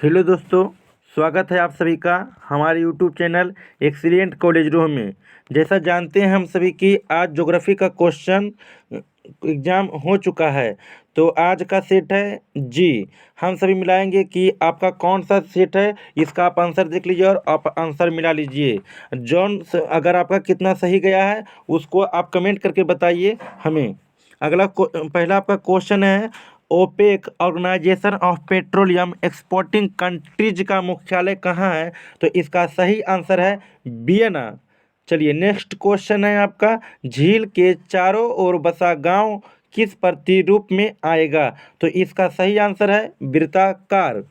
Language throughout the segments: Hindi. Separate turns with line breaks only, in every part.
हेलो दोस्तों, स्वागत है आप सभी का हमारे YouTube channel excellent college room में। जैसा जानते हैं हम सभी कि आज ज्योग्राफी का क्वेश्चन एग्ज़ाम हो चुका है। तो आज का सेट है जी। हम सभी मिलाएंगे कि आपका कौन सा सेट है, इसका आप आंसर देख लीजिए और आप आंसर मिला लीजिए। अगर आपका कितना सही गया है उसको आप कमेंट करके बताइए हमें। पहला आपका क्वेश्चन है, OPEC organisation of petroleum exporting countries का मुख्यालय कहाँ है? तो इसका सही आंसर है वियना। चलिए नेक्स्ट क्वेश्चन है आपका, झील के चारों ओर बसा गांव किस प्रतिरूप में आएगा? तो इसका सही आंसर है वृत्ताकार।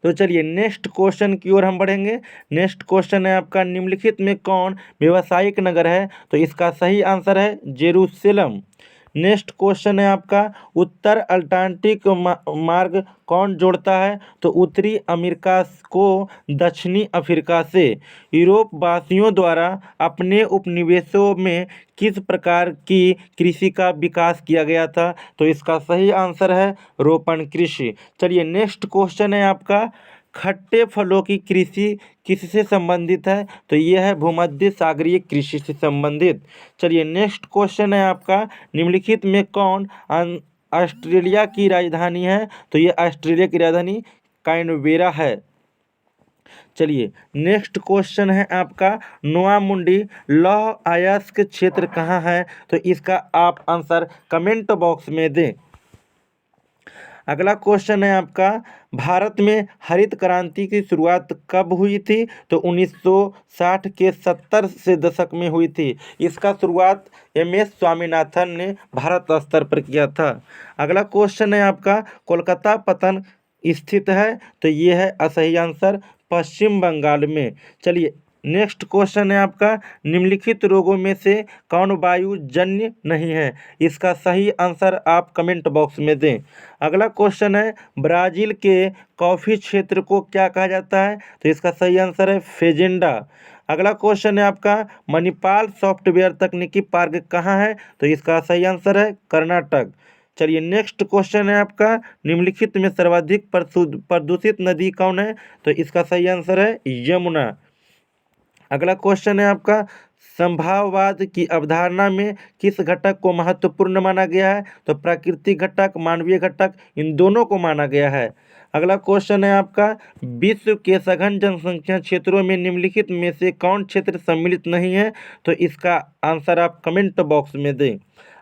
तो चलिए नेक्स्ट क्वेश्चन की ओर हम बढ़ेंगे। नेक्स्ट क्वेश्चन है आपका, निम्नलिखित में कौन व्यावसायिक नगर है? तो इसका सही आंसर है जेरूसलम। नेक्स्ट क्वेश्चन है आपका, उत्तर अटलांटिक मार्ग कौन जोड़ता है? तो उत्तरी अमेरिका को दक्षिणी अफ्रीका से। यूरोप वासियों द्वारा अपने उपनिवेशों में किस प्रकार की कृषि का विकास किया गया था? तो इसका सही आंसर है रोपण कृषि। चलिए नेक्स्ट क्वेश्चन है आपका, खट्टे फलों की कृषि किससे संबंधित है? तो यह है भूमध्य सागरीय कृषि से संबंधित। चलिए नेक्स्ट क्वेश्चन है आपका, निम्नलिखित में कौन ऑस्ट्रेलिया की राजधानी है? तो ये ऑस्ट्रेलिया की राजधानी कैनबेरा है। चलिए नेक्स्ट क्वेश्चन है आपका, नोआ मुंडी लौह अयस्क क्षेत्र कहाँ है? तो इसका आप आंसर कमेंट बॉक्स में दें। अगला क्वेश्चन है आपका, भारत में हरित क्रांति की शुरुआत कब हुई थी? तो 1960 के 70 से दशक में हुई थी। इसका शुरुआत एम.एस. स्वामीनाथन ने भारत स्तर पर किया था। अगला क्वेश्चन है आपका, कोलकाता पतन स्थित है? तो ये है असही आंसर पश्चिम बंगाल में। चलिए नेक्स्ट क्वेश्चन है आपका, निम्नलिखित रोगों में से कौन वायुजन्य नहीं है? इसका सही आंसर आप कमेंट बॉक्स में दें। अगला क्वेश्चन है, ब्राज़ील के कॉफ़ी क्षेत्र को क्या कहा जाता है? तो इसका सही आंसर है फेजेंडा। अगला क्वेश्चन है आपका, मणिपाल सॉफ्टवेयर तकनीकी पार्क कहाँ है? तो इसका सही आंसर है कर्नाटक। चलिए नेक्स्ट क्वेश्चन है आपका, निम्नलिखित में सर्वाधिक प्रदूषित नदी कौन है? तो इसका सही आंसर है यमुना। अगला क्वेश्चन है आपका, संभाववाद की अवधारणा में किस घटक को महत्वपूर्ण माना गया है? तो प्राकृतिक घटक, मानवीय घटक, इन दोनों को माना गया है। अगला क्वेश्चन है आपका, विश्व के सघन जनसंख्या क्षेत्रों में निम्नलिखित में से कौन क्षेत्र सम्मिलित नहीं है? तो इसका आंसर आप कमेंट बॉक्स में दें।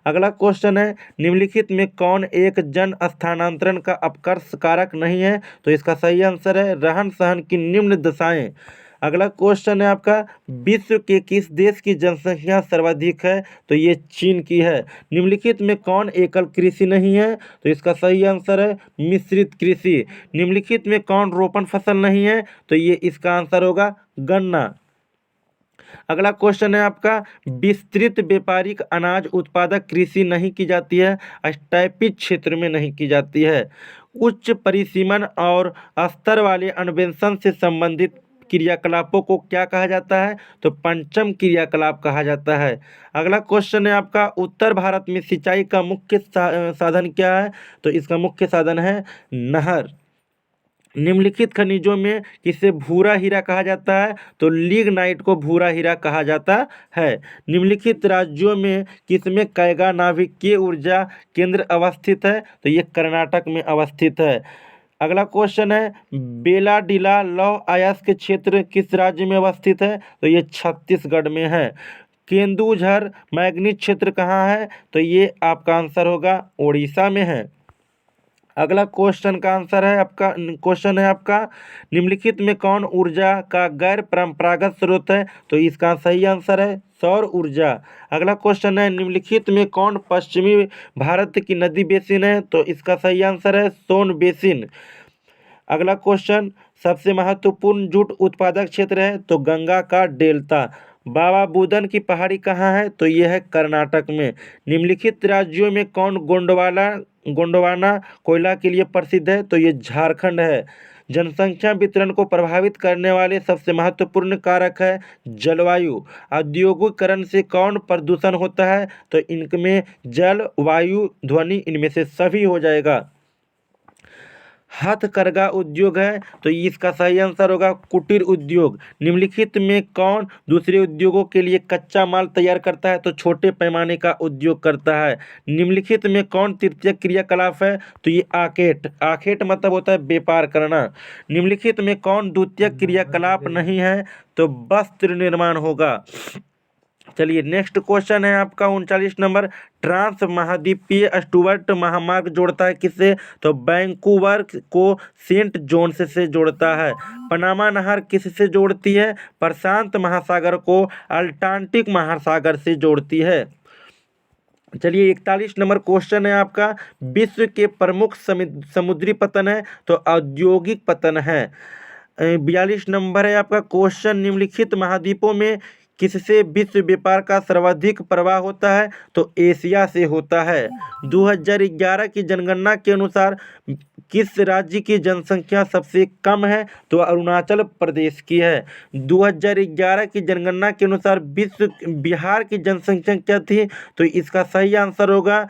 अगला क्वेश्चन है, निम्नलिखित में कौन एक जन स्थानांतरण का अपकर्ष कारक नहीं है? तो इसका सही आंसर है रहन सहन की निम्न दशाएं। अगला क्वेश्चन है आपका, विश्व के किस देश की जनसंख्या सर्वाधिक है? तो ये चीन की है। निम्नलिखित में कौन एकल कृषि नहीं है? तो इसका सही आंसर है मिश्रित कृषि। निम्नलिखित में कौन रोपण फसल नहीं है? तो ये इसका आंसर होगा गन्ना। अगला क्वेश्चन है आपका, विस्तृत व्यापारिक अनाज उत्पादक कृषि नहीं की जाती है, स्टैपिज क्षेत्र में नहीं की जाती है। उच्च परिसीमन और स्तर वाले अन्वेषण से संबंधित क्रियाकलापों को क्या कहा जाता है? तो पंचम क्रियाकलाप कहा जाता है। अगला क्वेश्चन है आपका, उत्तर भारत में सिंचाई का मुख्य साधन क्या है? तो इसका मुख्य साधन है नहर। निम्नलिखित खनिजों में किसे भूरा हीरा कहा जाता है? तो लिग्नाइट को भूरा हीरा कहा जाता है। निम्नलिखित राज्यों में किसमें कैगा नाभिकीय ऊर्जा केंद्र अवस्थित है? तो ये कर्नाटक में अवस्थित है। अगला क्वेश्चन है, बेलाडीला लौह अयस्क क्षेत्र किस राज्य में अवस्थित है? तो ये छत्तीसगढ़ में है। केंदुझर मैग्नीज क्षेत्र कहाँ है? तो ये आपका आंसर होगा उड़ीसा में है। अगला क्वेश्चन का आंसर है आपका, क्वेश्चन है आपका, निम्नलिखित में कौन ऊर्जा का गैर परंपरागत स्रोत है? तो इसका सही आंसर है सौर ऊर्जा। अगला क्वेश्चन है, निम्नलिखित में कौन पश्चिमी भारत की नदी बेसिन है? तो इसका सही आंसर है सोन बेसिन। अगला क्वेश्चन, सबसे महत्वपूर्ण जूट उत्पादक क्षेत्र है? तो गंगा का डेल्टा। बाबा बुदन की पहाड़ी कहाँ है? तो यह है कर्नाटक में। निम्नलिखित राज्यों में कौन गोंडवाना कोयला के लिए प्रसिद्ध है? तो ये झारखंड है। जनसंख्या वितरण को प्रभावित करने वाले सबसे महत्वपूर्ण कारक है जलवायु। औद्योगिकरण से कौन प्रदूषण होता है? तो इनमें जल, वायु, ध्वनि, इनमें से सभी हो जाएगा। हथकरघा उद्योग है, तो इसका सही आंसर होगा कुटीर उद्योग। निम्नलिखित में कौन दूसरे उद्योगों के लिए कच्चा माल तैयार करता है, तो छोटे पैमाने का उद्योग करता है। निम्नलिखित में कौन तृतीयक क्रियाकलाप है, तो ये आखेट। आखेट मतलब होता है व्यापार करना। निम्नलिखित में कौन द्वितीयक क्रियाकलाप नहीं है, तो वस्त्र निर्माण होगा। चलिए नेक्स्ट क्वेश्चन है आपका 39 नंबर। ट्रांस महाद्वीपीय स्टुअर्ट महामार्ग जोड़ता है किससे, तो वैंकूवर को सेंट जोन्स से जोड़ता है। पनामा नहर किससे जोड़ती है, प्रशांत महासागर को अटलांटिक महासागर से जोड़ती है। चलिए 41 नंबर क्वेश्चन है आपका। विश्व के प्रमुख समुद्री पतन है, तो औद्योगिक पतन है। 42 नंबर है आपका क्वेश्चन। निम्नलिखित महाद्वीपों में किससे विश्व व्यापार का सर्वाधिक प्रवाह होता है, तो एशिया से होता है। 2011 की जनगणना के अनुसार किस राज्य की जनसंख्या सबसे कम है, तो अरुणाचल प्रदेश की है। 2011 की जनगणना के अनुसार बिहार की जनसंख्या क्या थी, तो इसका सही आंसर होगा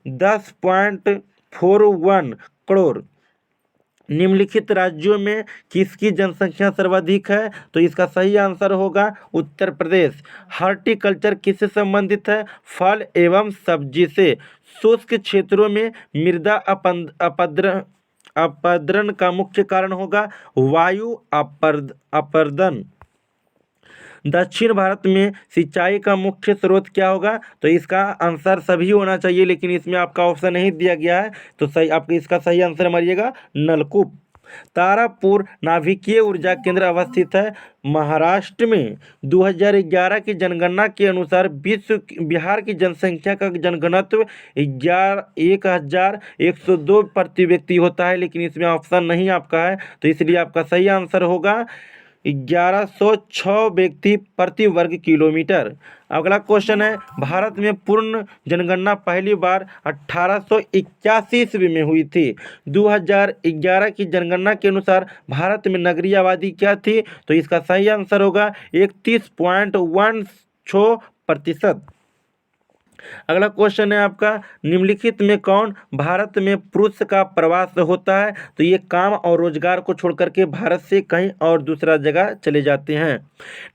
10.41 करोड़। निम्नलिखित राज्यों में किसकी जनसंख्या सर्वाधिक है, तो इसका सही आंसर होगा उत्तर प्रदेश। हॉर्टिकल्चर किससे संबंधित है, फल एवं सब्जी से। शुष्क क्षेत्रों में मृदा अपरदन का मुख्य कारण होगा वायु अपरदन। दक्षिण भारत में सिंचाई का मुख्य स्रोत क्या होगा, तो इसका आंसर सभी होना चाहिए, लेकिन इसमें आपका ऑप्शन नहीं दिया गया है, तो सही आपका इसका सही आंसर मारिएगा नलकूप। तारापुर नाभिकीय ऊर्जा केंद्र अवस्थित है महाराष्ट्र में। 2011 की जनगणना के अनुसार बिहार की जनसंख्या का जनघनत्व 11,102 प्रति व्यक्ति होता है, लेकिन इसमें ऑप्शन नहीं आपका है, तो इसलिए आपका सही आंसर होगा 1106 व्यक्ति प्रति वर्ग किलोमीटर। अगला क्वेश्चन है। भारत में पूर्ण जनगणना पहली बार 1881 ईस्वी में हुई थी। 2011 की जनगणना के अनुसार भारत में नगरीय आबादी क्या थी, तो इसका सही आंसर होगा 31.16%। अगला क्वेश्चन है आपका। निम्नलिखित में कौन भारत में पुरुष का प्रवास होता है, तो ये काम और रोजगार को छोड़कर के भारत से कहीं और दूसरा जगह चले जाते हैं।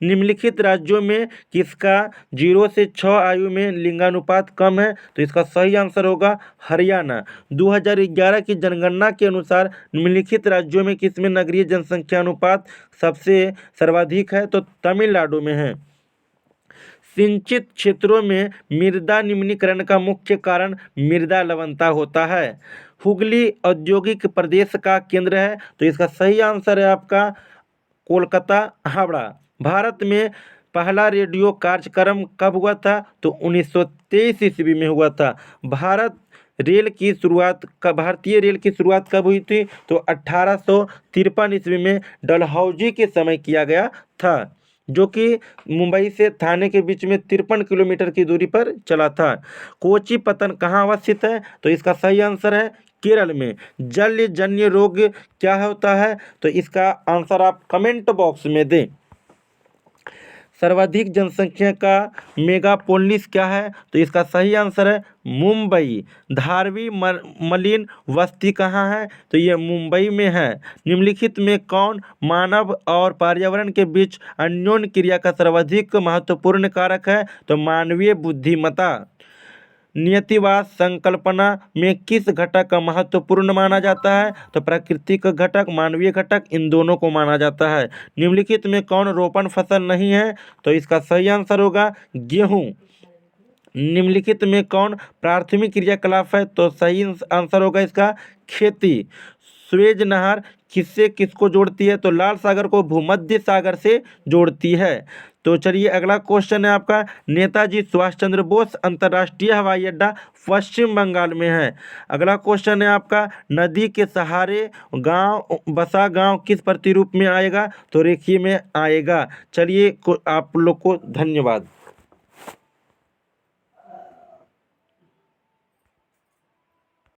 निम्नलिखित राज्यों में किसका 0 से 6 आयु में लिंगानुपात कम है, तो इसका सही आंसर होगा हरियाणा। 2011 की जनगणना के अनुसार निम्नलिखित राज्यों में किसमें नगरीय जनसंख्या अनुपात सबसे सर्वाधिक है, तो तमिलनाडु में है। सिंचित क्षेत्रों में मृदा निम्नीकरण का मुख्य कारण मृदा लवणता होता है। हुगली औद्योगिक प्रदेश का केंद्र है, तो इसका सही आंसर है आपका कोलकाता हावड़ा। भारत में पहला रेडियो कार्यक्रम कब हुआ था, तो 1923 ईस्वी में हुआ था। भारतीय रेल की शुरुआत कब हुई थी, तो 1853 ईस्वी में डलहौजी के समय किया गया था, जो कि मुंबई से थाने के बीच में 53 किलोमीटर की दूरी पर चला था। कोची पतन कहाँ अवस्थित है, तो इसका सही आंसर है केरल में। जलजन्य रोग क्या होता है, तो इसका आंसर आप कमेंट बॉक्स में दें। सर्वाधिक जनसंख्या का मेगापोलिस क्या है, तो इसका सही आंसर है मुंबई। धारवी मलिन बस्ती कहाँ है, तो ये मुंबई में है। निम्नलिखित में कौन मानव और पर्यावरण के बीच अन्योन्य क्रिया का सर्वाधिक महत्वपूर्ण कारक है, तो मानवीय बुद्धिमत्ता। नियतिवाद संकल्पना में किस घटक का महत्वपूर्ण माना जाता है, तो प्राकृतिक घटक, मानवीय घटक, इन दोनों को माना जाता है। निम्नलिखित में कौन रोपण फसल नहीं है, तो इसका सही आंसर होगा गेहूं। निम्नलिखित में कौन प्राथमिक क्रियाकलाप है, तो सही आंसर होगा इसका खेती। स्वेज नहर किससे किसको जोड़ती है, तो लाल सागर को भूमध्य सागर से जोड़ती है। तो चलिए अगला क्वेश्चन है आपका। नेताजी सुभाष चंद्र बोस अंतर्राष्ट्रीय हवाई अड्डा पश्चिम बंगाल में है। अगला क्वेश्चन है आपका। नदी के सहारे गांव किस प्रतिरूप में आएगा, तो रेखीय में आएगा। चलिए आप लोग को धन्यवाद।